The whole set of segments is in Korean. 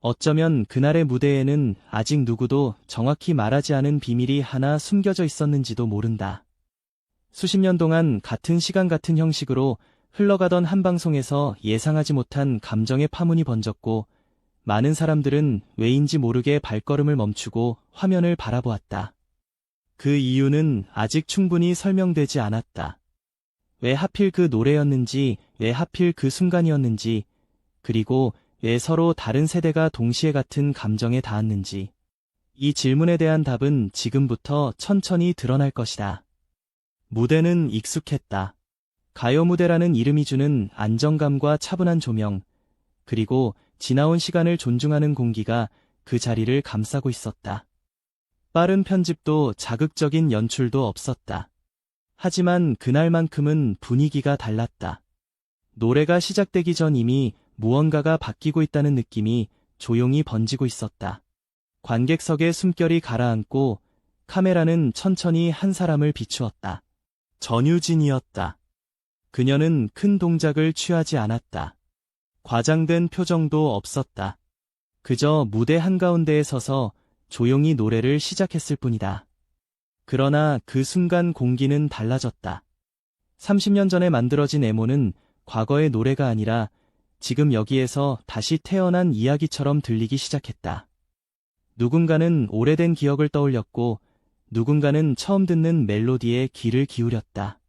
어쩌면 그날의 무대에는 아직 누구도 정확히 말하지 않은 비밀이 하나 숨겨져 있었는지도 모른다. 수십 년 동안 같은 시간 같은 형식으로 흘러가던 한 방송에서 예상하지 못한 감정의 파문이 번졌고, 많은 사람들은 왜인지 모르게 발걸음을 멈추고 화면을 바라보았다. 그 이유는 아직 충분히 설명되지 않았다. 왜 하필 그 노래였는지, 왜 하필 그 순간이었는지, 그리고 왜 서로 다른 세대가 동시에 같은 감정에 닿았는지. 이 질문에 대한 답은 지금부터 천천히 드러날 것이다. 무대는 익숙했다. 가요 무대라는 이름이 주는 안정감과 차분한 조명, 그리고 지나온 시간을 존중하는 공기가 그 자리를 감싸고 있었다. 빠른 편집도 자극적인 연출도 없었다. 하지만 그날만큼은 분위기가 달랐다. 노래가 시작되기 전 이미 무언가가 바뀌고 있다는 느낌이 조용히 번지고 있었다. 관객석의 숨결이 가라앉고 카메라는 천천히 한 사람을 비추었다. 전유진이었다. 그녀는 큰 동작을 취하지 않았다. 과장된 표정도 없었다. 그저 무대 한가운데에 서서 조용히 노래를 시작했을 뿐이다. 그러나 그 순간 공기는 달라졌다. 30년 전에 만들어진 애모는 과거의 노래가 아니라 지금 여기에서 다시 태어난 이야기처럼 들리기 시작했다. 누군가는 오래된 기억을 떠올렸고, 누군가는 처음 듣는 멜로디에 귀를 기울였다.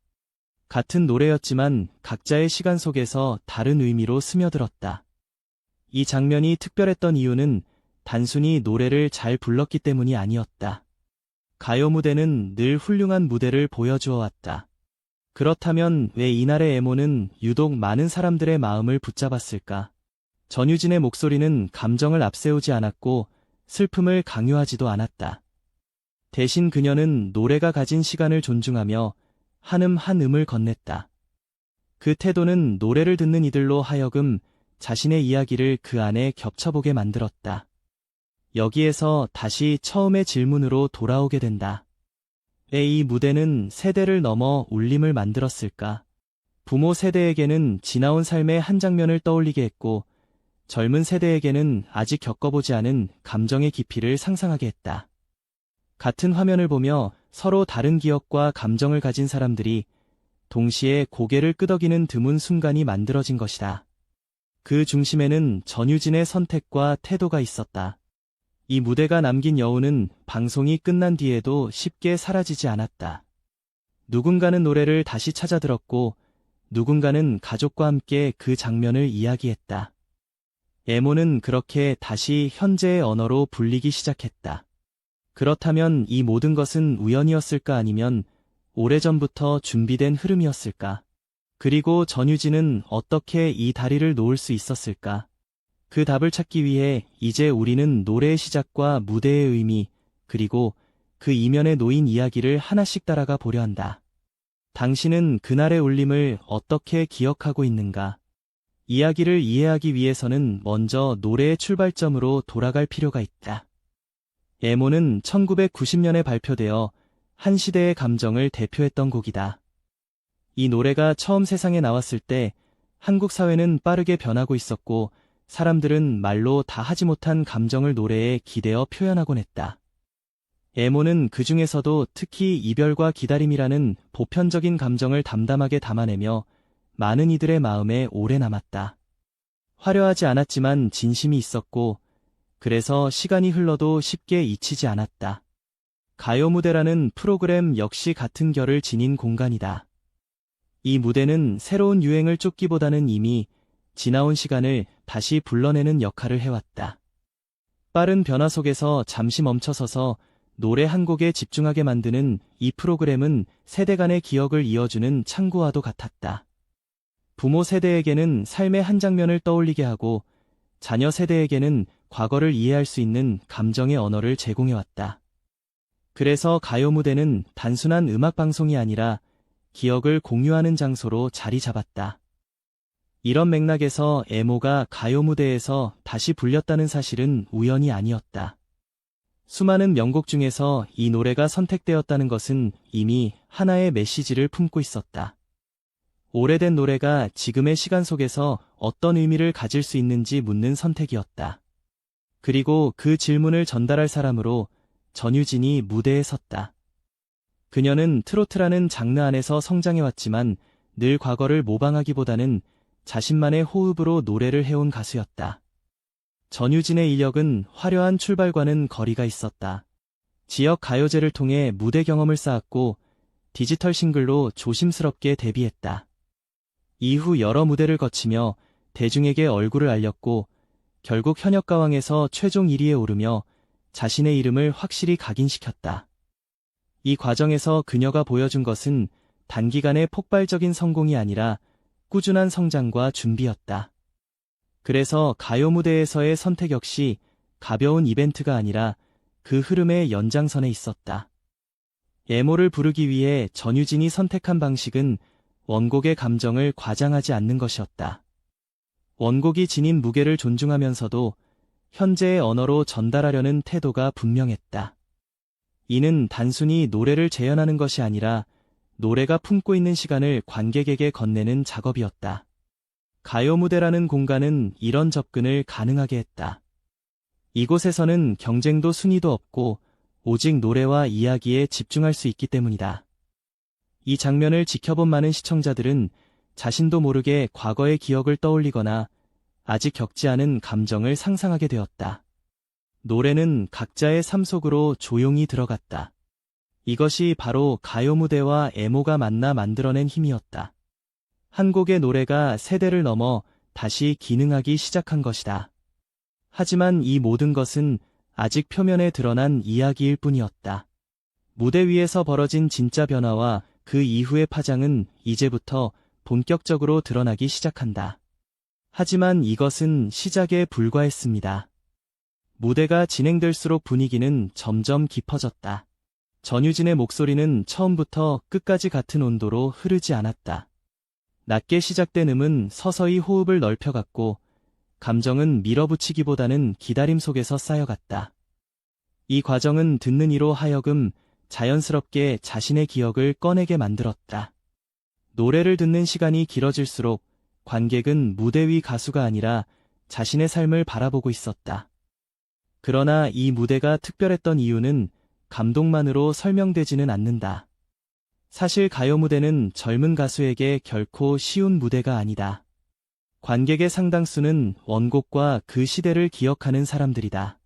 같은 노래였지만 각자의 시간 속에서 다른 의미로 스며들었다. 이 장면이 특별했던 이유는 단순히 노래를 잘 불렀기 때문이 아니었다. 가요 무대는 늘 훌륭한 무대를 보여주어 왔다. 그렇다면 왜 이날의 애모는 유독 많은 사람들의 마음을 붙잡았을까? 전유진의 목소리는 감정을 앞세우지 않았고 슬픔을 강요하지도 않았다. 대신 그녀는 노래가 가진 시간을 존중하며 한 음을 건넸다. 그 태도는 노래를 듣는 이들로 하여금 자신의 이야기를 그 안에 겹쳐보게 만들었다. 여기에서 다시 처음의 질문으로 돌아오게 된다. 왜 이 무대는 세대를 넘어 울림을 만들었을까? 부모 세대에게는 지나온 삶의 한 장면을 떠올리게 했고, 젊은 세대에게는 아직 겪어보지 않은 감정의 깊이를 상상하게 했다. 같은 화면을 보며 서로 다른 기억과 감정을 가진 사람들이 동시에 고개를 끄덕이는 드문 순간이 만들어진 것이다. 그 중심에는 전유진의 선택과 태도가 있었다. 이 무대가 남긴 여운은 방송이 끝난 뒤에도 쉽게 사라지지 않았다. 누군가는 노래를 다시 찾아 들었고, 누군가는 가족과 함께 그 장면을 이야기했다. 애모는 그렇게 다시 현재의 언어로 불리기 시작했다. 그렇다면 이 모든 것은 우연이었을까 아니면 오래전부터 준비된 흐름이었을까? 그리고 전유진은 어떻게 이 다리를 놓을 수 있었을까? 그 답을 찾기 위해 이제 우리는 노래의 시작과 무대의 의미, 그리고 그 이면에 놓인 이야기를 하나씩 따라가 보려 한다. 당신은 그날의 울림을 어떻게 기억하고 있는가? 이야기를 이해하기 위해서는 먼저 노래의 출발점으로 돌아갈 필요가 있다. 애모는 1990년에 발표되어 한 시대의 감정을 대표했던 곡이다. 이 노래가 처음 세상에 나왔을 때 한국 사회는 빠르게 변하고 있었고, 사람들은 말로 다 하지 못한 감정을 노래에 기대어 표현하곤 했다. 애모는 그 중에서도 특히 이별과 기다림이라는 보편적인 감정을 담담하게 담아내며 많은 이들의 마음에 오래 남았다. 화려하지 않았지만 진심이 있었고, 그래서 시간이 흘러도 쉽게 잊히지 않았다. 가요 무대라는 프로그램 역시 같은 결을 지닌 공간이다. 이 무대는 새로운 유행을 쫓기보다는 이미 지나온 시간을 다시 불러내는 역할을 해왔다. 빠른 변화 속에서 잠시 멈춰서서 노래 한 곡에 집중하게 만드는 이 프로그램은 세대 간의 기억을 이어주는 창구와도 같았다. 부모 세대에게는 삶의 한 장면을 떠올리게 하고, 자녀 세대에게는 과거를 이해할 수 있는 감정의 언어를 제공해왔다. 그래서 가요 무대는 단순한 음악 방송이 아니라 기억을 공유하는 장소로 자리 잡았다. 이런 맥락에서 애모가 가요 무대에서 다시 불렸다는 사실은 우연이 아니었다. 수많은 명곡 중에서 이 노래가 선택되었다는 것은 이미 하나의 메시지를 품고 있었다. 오래된 노래가 지금의 시간 속에서 어떤 의미를 가질 수 있는지 묻는 선택이었다. 그리고 그 질문을 전달할 사람으로 전유진이 무대에 섰다. 그녀는 트로트라는 장르 안에서 성장해왔지만 늘 과거를 모방하기보다는 자신만의 호흡으로 노래를 해온 가수였다. 전유진의 이력은 화려한 출발과는 거리가 있었다. 지역 가요제를 통해 무대 경험을 쌓았고 디지털 싱글로 조심스럽게 데뷔했다. 이후 여러 무대를 거치며 대중에게 얼굴을 알렸고 결국 현역가왕에서 최종 1위에 오르며 자신의 이름을 확실히 각인시켰다. 이 과정에서 그녀가 보여준 것은 단기간의 폭발적인 성공이 아니라 꾸준한 성장과 준비였다. 그래서 가요 무대에서의 선택 역시 가벼운 이벤트가 아니라 그 흐름의 연장선에 있었다. 애모를 부르기 위해 전유진이 선택한 방식은 원곡의 감정을 과장하지 않는 것이었다. 원곡이 지닌 무게를 존중하면서도 현재의 언어로 전달하려는 태도가 분명했다. 이는 단순히 노래를 재현하는 것이 아니라 노래가 품고 있는 시간을 관객에게 건네는 작업이었다. 가요 무대라는 공간은 이런 접근을 가능하게 했다. 이곳에서는 경쟁도 순위도 없고 오직 노래와 이야기에 집중할 수 있기 때문이다. 이 장면을 지켜본 많은 시청자들은 자신도 모르게 과거의 기억을 떠올리거나 아직 겪지 않은 감정을 상상하게 되었다. 노래는 각자의 삶 속으로 조용히 들어갔다. 이것이 바로 가요 무대와 애모가 만나 만들어낸 힘이었다. 한 곡의 노래가 세대를 넘어 다시 기능하기 시작한 것이다. 하지만 이 모든 것은 아직 표면에 드러난 이야기일 뿐이었다. 무대 위에서 벌어진 진짜 변화와 그 이후의 파장은 이제부터 본격적으로 드러나기 시작한다. 하지만 이것은 시작에 불과했습니다. 무대가 진행될수록 분위기는 점점 깊어졌다. 전유진의 목소리는 처음부터 끝까지 같은 온도로 흐르지 않았다. 낮게 시작된 음은 서서히 호흡을 넓혀갔고 감정은 밀어붙이기보다는 기다림 속에서 쌓여갔다. 이 과정은 듣는 이로 하여금 자연스럽게 자신의 기억을 꺼내게 만들었다. 노래를 듣는 시간이 길어질수록 관객은 무대 위 가수가 아니라 자신의 삶을 바라보고 있었다. 그러나 이 무대가 특별했던 이유는 감동만으로 설명되지는 않는다. 사실 가요 무대는 젊은 가수에게 결코 쉬운 무대가 아니다. 관객의 상당수는 원곡과 그 시대를 기억하는 사람들이다.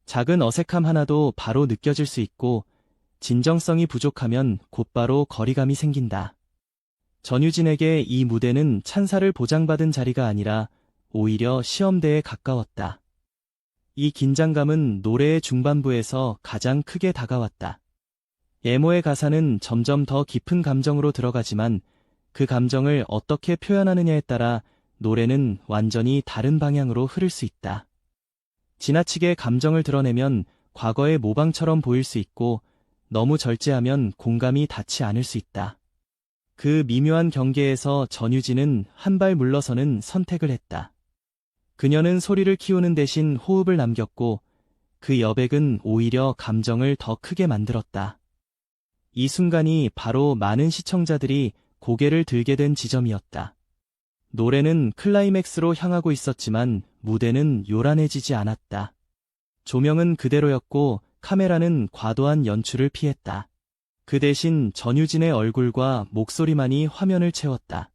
작은 어색함 하나도 바로 느껴질 수 있고 진정성이 부족하면 곧바로 거리감이 생긴다. 전유진에게 이 무대는 찬사를 보장받은 자리가 아니라 오히려 시험대에 가까웠다. 이 긴장감은 노래의 중반부에서 가장 크게 다가왔다. 애모의 가사는 점점 더 깊은 감정으로 들어가지만 그 감정을 어떻게 표현하느냐에 따라 노래는 완전히 다른 방향으로 흐를 수 있다. 지나치게 감정을 드러내면 과거의 모방처럼 보일 수 있고 너무 절제하면 공감이 닿지 않을 수 있다. 그 미묘한 경계에서 전유진은 한 발 물러서는 선택을 했다. 그녀는 소리를 키우는 대신 호흡을 남겼고 그 여백은 오히려 감정을 더 크게 만들었다. 이 순간이 바로 많은 시청자들이 고개를 들게 된 지점이었다. 노래는 클라이맥스로 향하고 있었지만 무대는 요란해지지 않았다. 조명은 그대로였고 카메라는 과도한 연출을 피했다. 그 대신 전유진의 얼굴과 목소리만이 화면을 채웠다.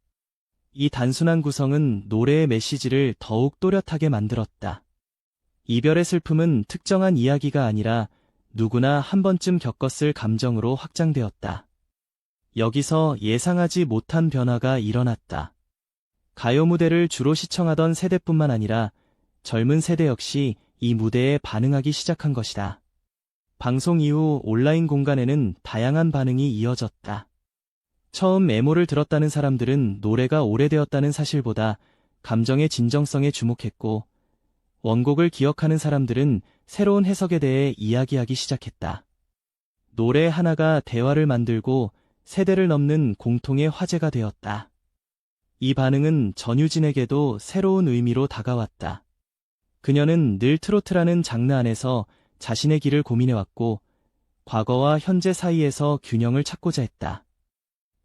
이 단순한 구성은 노래의 메시지를 더욱 또렷하게 만들었다. 이별의 슬픔은 특정한 이야기가 아니라 누구나 한 번쯤 겪었을 감정으로 확장되었다. 여기서 예상하지 못한 변화가 일어났다. 가요 무대를 주로 시청하던 세대뿐만 아니라 젊은 세대 역시 이 무대에 반응하기 시작한 것이다. 방송 이후 온라인 공간에는 다양한 반응이 이어졌다. 처음 애모를 들었다는 사람들은 노래가 오래되었다는 사실보다 감정의 진정성에 주목했고, 원곡을 기억하는 사람들은 새로운 해석에 대해 이야기하기 시작했다. 노래 하나가 대화를 만들고 세대를 넘는 공통의 화제가 되었다. 이 반응은 전유진에게도 새로운 의미로 다가왔다. 그녀는 늘 트로트라는 장르 안에서 자신의 길을 고민해왔고 과거와 현재 사이에서 균형을 찾고자 했다.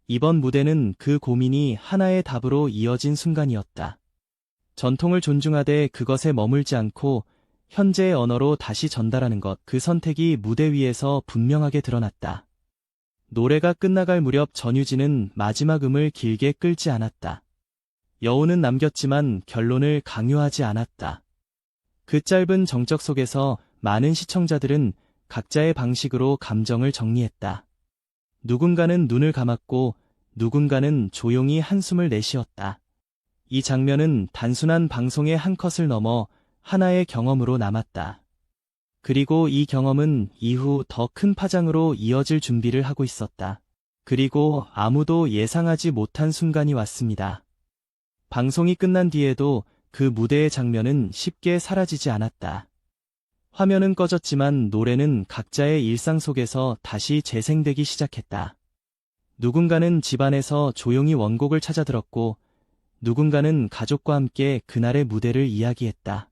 이번 무대는 그 고민이 하나의 답으로 이어진 순간이었다. 전통을 존중하되 그것에 머물지 않고 현재의 언어로 다시 전달하는 것, 그 선택이 무대 위에서 분명하게 드러났다. 노래가 끝나갈 무렵 전유진은 마지막 음을 길게 끌지 않았다. 여운은 남겼지만 결론을 강요하지 않았다. 그 짧은 정적 속에서 많은 시청자들은 각자의 방식으로 감정을 정리했다. 누군가는 눈을 감았고 누군가는 조용히 한숨을 내쉬었다. 이 장면은 단순한 방송의 한 컷을 넘어 하나의 경험으로 남았다. 그리고 이 경험은 이후 더 큰 파장으로 이어질 준비를 하고 있었다. 그리고 아무도 예상하지 못한 순간이 왔습니다. 방송이 끝난 뒤에도 그 무대의 장면은 쉽게 사라지지 않았다. 화면은 꺼졌지만 노래는 각자의 일상 속에서 다시 재생되기 시작했다. 누군가는 집안에서 조용히 원곡을 찾아 들었고, 누군가는 가족과 함께 그날의 무대를 이야기했다.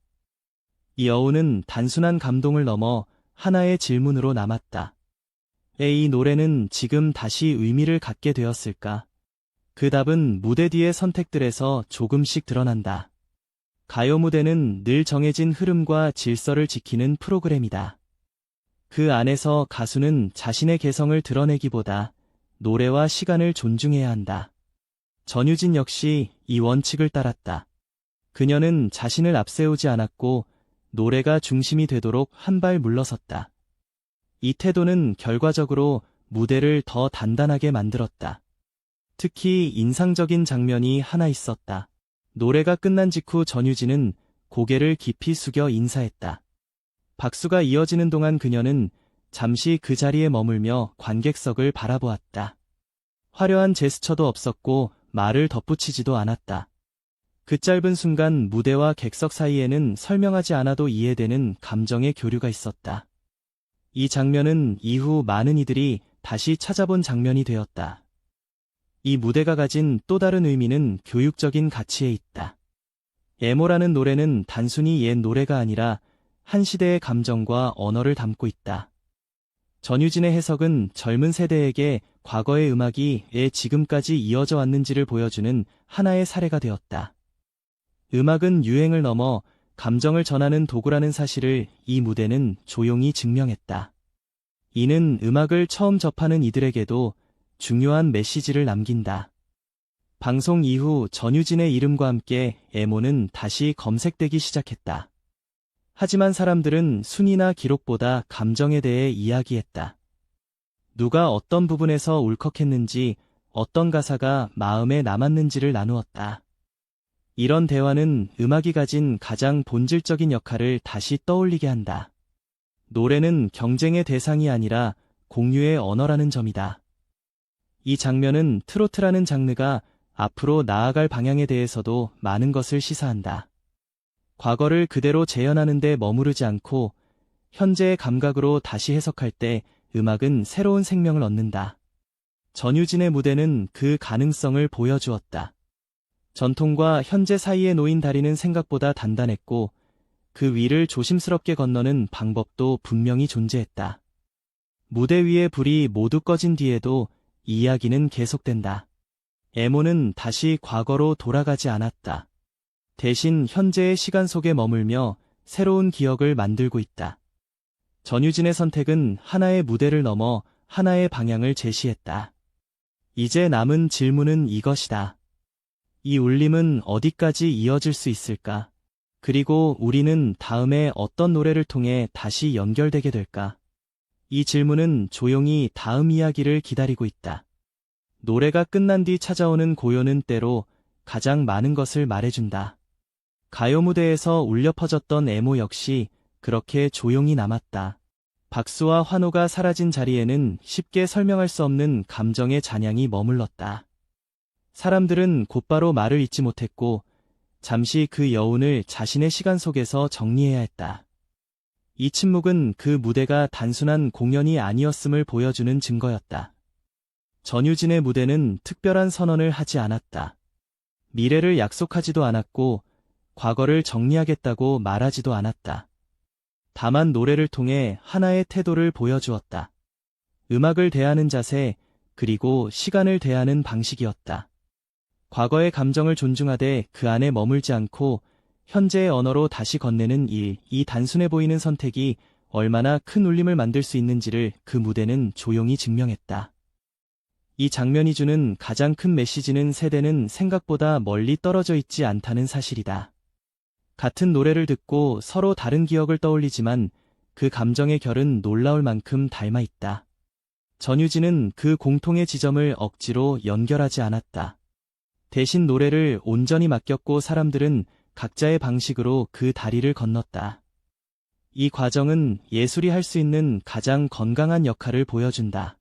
이 여운은 단순한 감동을 넘어 하나의 질문으로 남았다. 이 노래는 지금 다시 의미를 갖게 되었을까? 그 답은 무대 뒤의 선택들에서 조금씩 드러난다. 가요 무대는 늘 정해진 흐름과 질서를 지키는 프로그램이다. 그 안에서 가수는 자신의 개성을 드러내기보다 노래와 시간을 존중해야 한다. 전유진 역시 이 원칙을 따랐다. 그녀는 자신을 앞세우지 않았고 노래가 중심이 되도록 한 발 물러섰다. 이 태도는 결과적으로 무대를 더 단단하게 만들었다. 특히 인상적인 장면이 하나 있었다. 노래가 끝난 직후 전유진은 고개를 깊이 숙여 인사했다. 박수가 이어지는 동안 그녀는 잠시 그 자리에 머물며 관객석을 바라보았다. 화려한 제스처도 없었고 말을 덧붙이지도 않았다. 그 짧은 순간 무대와 객석 사이에는 설명하지 않아도 이해되는 감정의 교류가 있었다. 이 장면은 이후 많은 이들이 다시 찾아본 장면이 되었다. 이 무대가 가진 또 다른 의미는 교육적인 가치에 있다. 애모라는 노래는 단순히 옛 노래가 아니라 한 시대의 감정과 언어를 담고 있다. 전유진의 해석은 젊은 세대에게 과거의 음악이 왜 지금까지 이어져 왔는지를 보여주는 하나의 사례가 되었다. 음악은 유행을 넘어 감정을 전하는 도구라는 사실을 이 무대는 조용히 증명했다. 이는 음악을 처음 접하는 이들에게도 중요한 메시지를 남긴다. 방송 이후 전유진의 이름과 함께 애모는 다시 검색되기 시작했다. 하지만 사람들은 순위나 기록보다 감정에 대해 이야기했다. 누가 어떤 부분에서 울컥했는지, 어떤 가사가 마음에 남았는지를 나누었다. 이런 대화는 음악이 가진 가장 본질적인 역할을 다시 떠올리게 한다. 노래는 경쟁의 대상이 아니라 공유의 언어라는 점이다. 이 장면은 트로트라는 장르가 앞으로 나아갈 방향에 대해서도 많은 것을 시사한다. 과거를 그대로 재현하는 데 머무르지 않고 현재의 감각으로 다시 해석할 때 음악은 새로운 생명을 얻는다. 전유진의 무대는 그 가능성을 보여주었다. 전통과 현재 사이에 놓인 다리는 생각보다 단단했고 그 위를 조심스럽게 건너는 방법도 분명히 존재했다. 무대 위의 불이 모두 꺼진 뒤에도 이야기는 계속된다. 애모는 다시 과거로 돌아가지 않았다. 대신 현재의 시간 속에 머물며 새로운 기억을 만들고 있다. 전유진의 선택은 하나의 무대를 넘어 하나의 방향을 제시했다. 이제 남은 질문은 이것이다. 이 울림은 어디까지 이어질 수 있을까? 그리고 우리는 다음에 어떤 노래를 통해 다시 연결되게 될까? 이 질문은 조용히 다음 이야기를 기다리고 있다. 노래가 끝난 뒤 찾아오는 고요는 때로 가장 많은 것을 말해준다. 가요 무대에서 울려 퍼졌던 애모 역시 그렇게 조용히 남았다. 박수와 환호가 사라진 자리에는 쉽게 설명할 수 없는 감정의 잔향이 머물렀다. 사람들은 곧바로 말을 잇지 못했고 잠시 그 여운을 자신의 시간 속에서 정리해야 했다. 이 침묵은 그 무대가 단순한 공연이 아니었음을 보여주는 증거였다. 전유진의 무대는 특별한 선언을 하지 않았다. 미래를 약속하지도 않았고 과거를 정리하겠다고 말하지도 않았다. 다만 노래를 통해 하나의 태도를 보여주었다. 음악을 대하는 자세, 그리고 시간을 대하는 방식이었다. 과거의 감정을 존중하되 그 안에 머물지 않고 현재의 언어로 다시 건네는 일, 이 단순해 보이는 선택이 얼마나 큰 울림을 만들 수 있는지를 그 무대는 조용히 증명했다. 이 장면이 주는 가장 큰 메시지는 세대는 생각보다 멀리 떨어져 있지 않다는 사실이다. 같은 노래를 듣고 서로 다른 기억을 떠올리지만 그 감정의 결은 놀라울 만큼 닮아 있다. 전유진은 그 공통의 지점을 억지로 연결하지 않았다. 대신 노래를 온전히 맡겼고 사람들은 각자의 방식으로 그 다리를 건넜다. 이 과정은 예술이 할 수 있는 가장 건강한 역할을 보여준다.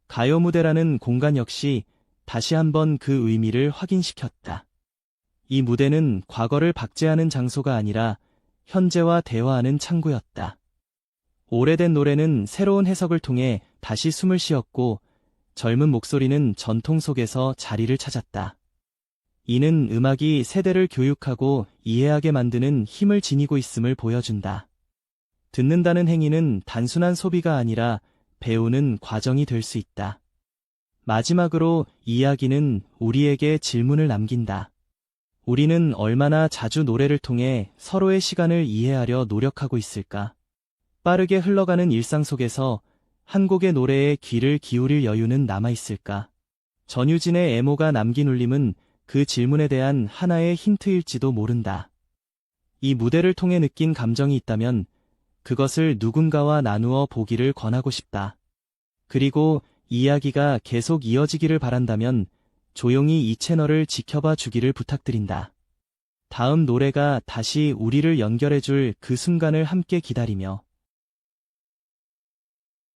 가요 무대라는 공간 역시 다시 한번 그 의미를 확인시켰다. 이 무대는 과거를 박제하는 장소가 아니라 현재와 대화하는 창구였다. 오래된 노래는 새로운 해석을 통해 다시 숨을 쉬었고 젊은 목소리는 전통 속에서 자리를 찾았다. 이는 음악이 세대를 교육하고 이해하게 만드는 힘을 지니고 있음을 보여준다. 듣는다는 행위는 단순한 소비가 아니라 배우는 과정이 될 수 있다. 마지막으로 이야기는 우리에게 질문을 남긴다. 우리는 얼마나 자주 노래를 통해 서로의 시간을 이해하려 노력하고 있을까? 빠르게 흘러가는 일상 속에서 한 곡의 노래에 귀를 기울일 여유는 남아있을까? 전유진의 애모가 남긴 울림은 그 질문에 대한 하나의 힌트일지도 모른다. 이 무대를 통해 느낀 감정이 있다면 그것을 누군가와 나누어 보기를 권하고 싶다. 그리고 이야기가 계속 이어지기를 바란다면 조용히 이 채널을 지켜봐 주기를 부탁드린다. 다음 노래가 다시 우리를 연결해줄 그 순간을 함께 기다리며